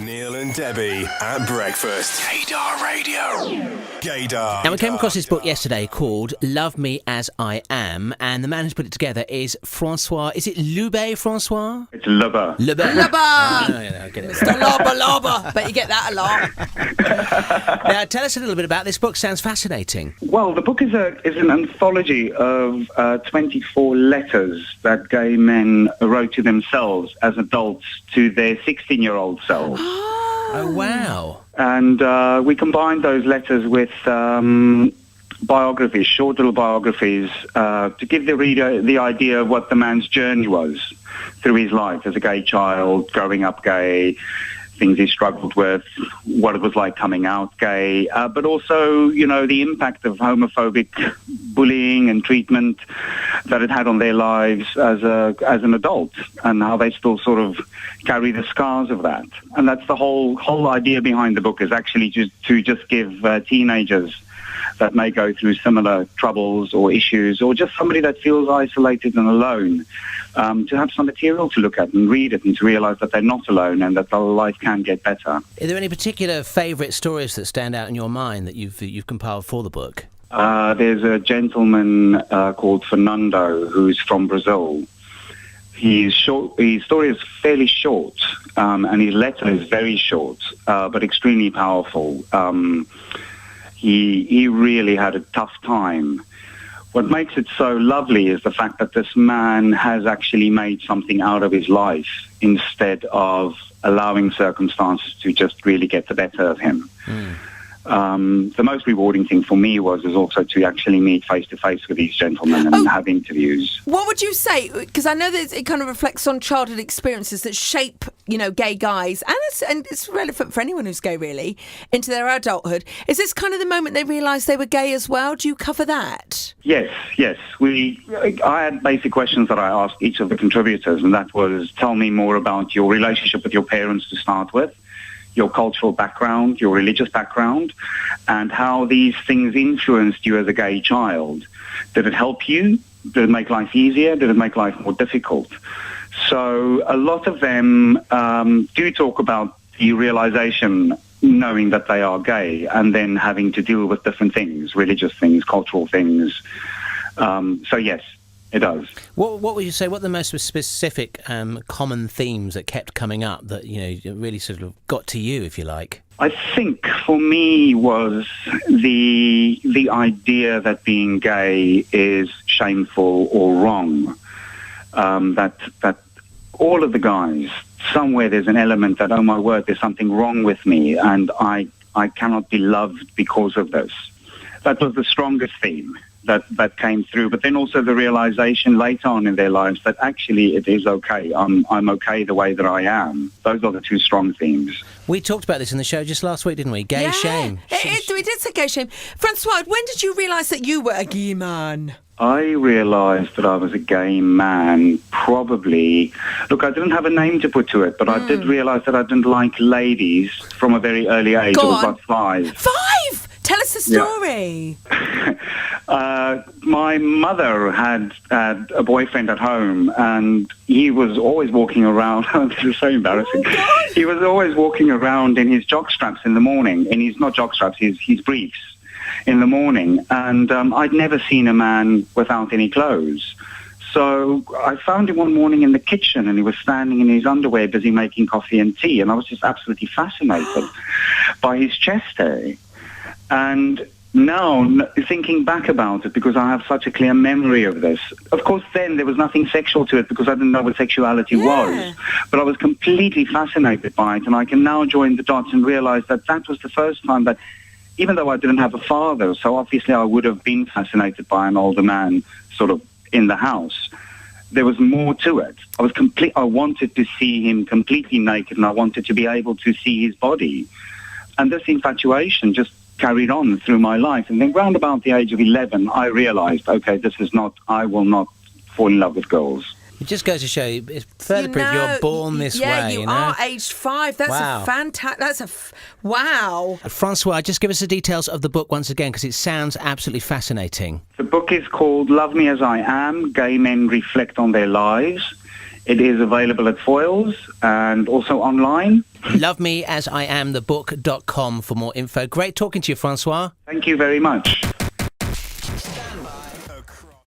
Neil and Debbie at breakfast. Gaydar Radio. Gaydar. Now, we came across this book yesterday called Love Me As I Am, and the man who's put it together is Francois. Is it Lubbe, Francois? It's Lubbe. Lubbe. Lubbe! I get it. Mr. Lubbe. Bet you get that a lot. Now, tell us a little bit about this book. Sounds fascinating. Well, the book is an anthology of 24 letters that gay men wrote to themselves as adults to their 16-year-old selves. Oh, wow. And we combined those letters with biographies, short little biographies, to give the reader the idea of what the man's journey was through his life as a gay child, growing up gay, things he struggled with, what it was like coming out gay, but also, you know, the impact of homophobic bullying and treatment that it had on their lives as an adult, and how they still sort of carry the scars of that. And that's the whole idea behind the book, is actually to just give teenagers that may go through similar troubles or issues, or just somebody that feels isolated and alone, to have some material to look at and read it, and to realise that they're not alone and that their life can get better. Are there any particular favourite stories that stand out in your mind that you've compiled for the book? There's a gentleman called Fernando who's from Brazil. His story is fairly short, and his letter is very short, but extremely powerful. He really had a tough time. What makes it so lovely is the fact that this man has actually made something out of his life instead of allowing circumstances to just really get the better of him. The most rewarding thing for me is also to actually meet face-to-face with these gentlemen and have interviews. What would you say? Because I know that it kind of reflects on childhood experiences that shape, you know, gay guys, and it's relevant for anyone who's gay, really, into their adulthood. Is this kind of the moment they realised they were gay as well? Do you cover that? Yes. I had basic questions that I asked each of the contributors, and that was, tell me more about your relationship with your parents to start with, your cultural background, your religious background, and how these things influenced you as a gay child. Did it help you? Did it make life easier? Did it make life more difficult? So a lot of them do talk about the realization, knowing that they are gay, and then having to deal with different things, religious things, cultural things. So yes, it does. What would you say? What are the most specific common themes that kept coming up that, you know, really sort of got to you, if you like? I think for me was the idea that being gay is shameful or wrong. That all of the guys, somewhere there's an element that, oh my word, there's something wrong with me, and I cannot be loved because of this. That was the strongest theme that came through, but then also the realization later on in their lives that actually it is okay. I'm okay the way that I am. Those are the two strong themes. We talked about this in the show just last week, didn't we? Gay shame. We did say gay shame. Francois, when did you realise that you were a gay man? I realised that I was a gay man probably... Look, I didn't have a name to put to it, but I did realise that I didn't like ladies from a very early age. I was about 5. 5? Tell us the story. My mother had a boyfriend at home, and he was always walking around. This is so embarrassing. He was always walking around in his jockstraps in the morning, and he's not jockstraps, his briefs in the morning. And I'd never seen a man without any clothes. So I found him one morning in the kitchen, and he was standing in his underwear busy making coffee and tea, and I was just absolutely fascinated by his chest hair. And now, thinking back about it, because I have such a clear memory of this, of course then there was nothing sexual to it because I didn't know what sexuality was, but I was completely fascinated by it, and I can now join the dots and realise that that was the first time that, even though I didn't have a father, so obviously I would have been fascinated by an older man sort of in the house, there was more to it. I wanted to see him completely naked, and I wanted to be able to see his body. And this infatuation just carried on through my life. And then round about the age of 11, I realised, okay, I will not fall in love with girls. It just goes to show you, it's further proof you're born this way. Yeah, you are aged 5. That's a fantastic, wow. Francois, just give us the details of the book once again, because it sounds absolutely fascinating. The book is called Love Me As I Am, Gay Men Reflect on Their Lives. It is available at Foyles and also online. LoveMeAsIamthebook.com for more info. Great talking to you, Francois. Thank you very much.